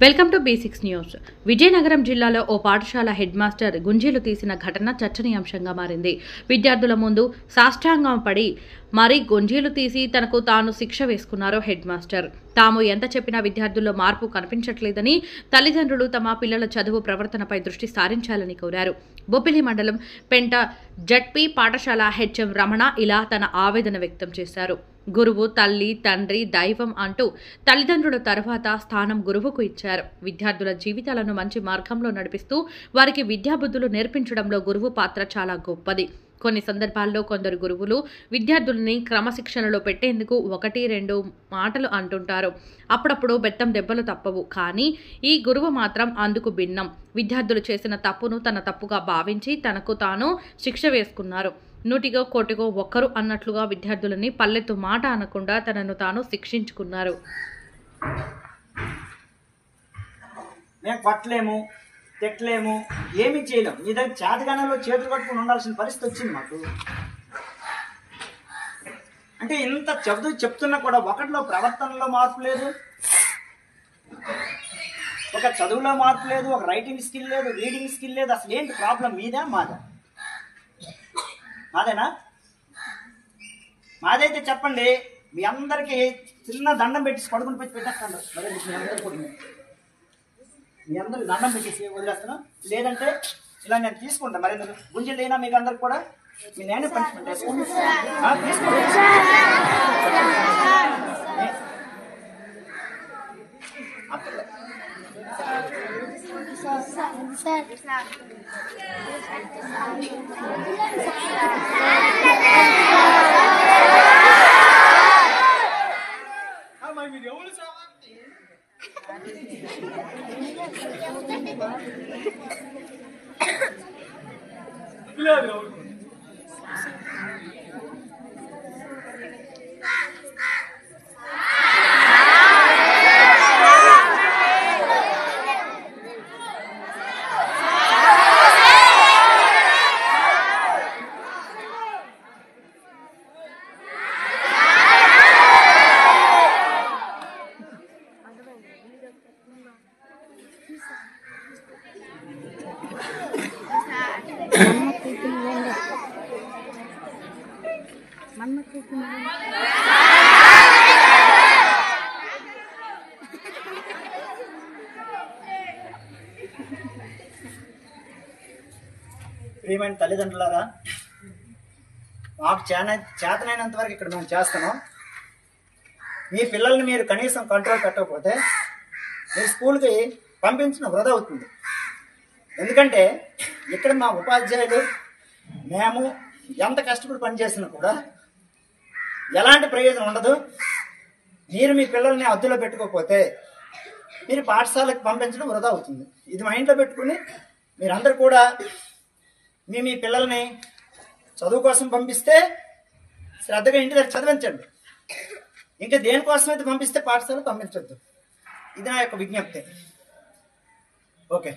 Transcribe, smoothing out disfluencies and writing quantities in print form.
Welcome to B6 news. Vizianagaram జిల్లాలో ఓ పాఠశాల head master గుంజీలు తీసిన ఘటన చర్చనీయాంశంగా మారింది. విద్యార్థుల ముందు సాష్టాంగం పడి మరీ గుంజీలు తీసి తనకు తాను శిక్ష వేసుకున్నారు హెడ్ మాస్టర్. తాము ఎంత చెప్పినా విద్యార్థుల్లో మార్పు కనిపించట్లేదని తల్లిదండ్రులు తమ పిల్లల చదువు ప్రవర్తనపై దృష్టి సారించాలని కోరారు. బొబ్బిలి మండలం పెంట జడ్పీ పాఠశాల హెచ్ఎం రమణ ఇలా తన ఆవేదన వ్యక్తం చేశారు. గురువు తల్లి తండ్రి దైవం అంటూ తల్లిదండ్రుల తర్వాత స్థానం గురువుకు ఇచ్చారు. విద్యార్థుల జీవితాలను మంచి మార్గంలో నడిపిస్తూ వారికి విద్యాబుద్ధులు నేర్పించడంలో గురువు పాత్ర చాలా గొప్పది. కొన్ని సందర్భాల్లో కొందరు గురువులు విద్యార్థుల్ని క్రమశిక్షణలో పెట్టేందుకు 1-2 మాటలు అంటుంటారు. అప్పుడప్పుడు బెత్తం దెబ్బలు తప్పవు. కానీ ఈ గురువు మాత్రం అందుకు భిన్నం. విద్యార్థులు చేసిన తప్పును తన తప్పుగా భావించి తనకు తాను శిక్ష వేసుకున్నారు. 100 కోటికో ఒక్కరు అన్నట్లుగా విద్యార్థులని పల్లెత్తు మాట అనకుండా తనను తాను శిక్షించుకున్నారు. మేము కొట్టలేము, తిట్టలేము, ఏమి చేయలేము. మీ దగ్గర చేతగానంలో చేతులు కట్టుకుని ఉండాల్సిన పరిస్థితి వచ్చింది మాకు. అంటే ఇంత చెప్తున్నా కూడా ఒకటిలో ప్రవర్తనలో మార్పు లేదు, ఒక చదువులో మార్పు లేదు, ఒక రైటింగ్ స్కిల్ లేదు, రీడింగ్ స్కిల్ లేదు. అసలు ఏంటి ప్రాబ్లం? మీదా మాదా? మాదేనా? మాదైతే చెప్పండి. మీ అందరికీ చిన్న దండం పెట్టి పడుకుని పెట్టి పెట్టేస్తాను. మీ అందరికి దండం పెట్టేసి వదిలేస్తాను. లేదంటే ఇలా నేను తీసుకుంటాను. మరి గుంజలు లేనా మీకు అందరికి కూడా? మీ నేనే పనిష్మెంట్ వేసుకోండి. ప్రియమైన తల్లిదండ్రులారా, మాకు చేతనైనంత వరకు ఇక్కడ మేము చేస్తున్నాం. మీ పిల్లల్ని మీరు కనీసం కంట్రోల్ పెట్టకపోతే మీరు స్కూల్కి పంపించిన వృధా అవుతుంది. ఎందుకంటే ఇక్కడ మా ఉపాధ్యాయులు మేము ఎంత కష్టపడి పనిచేసినా కూడా ఎలాంటి ప్రయోజనం ఉండదు. మీరు మీ పిల్లల్ని అద్దులో పెట్టుకోకపోతే మీరు పాఠశాలకు పంపించడం వృధా అవుతుంది. ఇది మైండ్లో పెట్టుకుని మీరందరూ కూడా మీ పిల్లల్ని చదువు కోసం పంపిస్తే శ్రద్ధగా ఇంటి దగ్గర చదివించండి. ఇంకా దేనికోసమైతే పంపిస్తే పాఠశాలకు పంపించొద్దు. ఇది నా యొక్క విజ్ఞప్తి. ఓకే.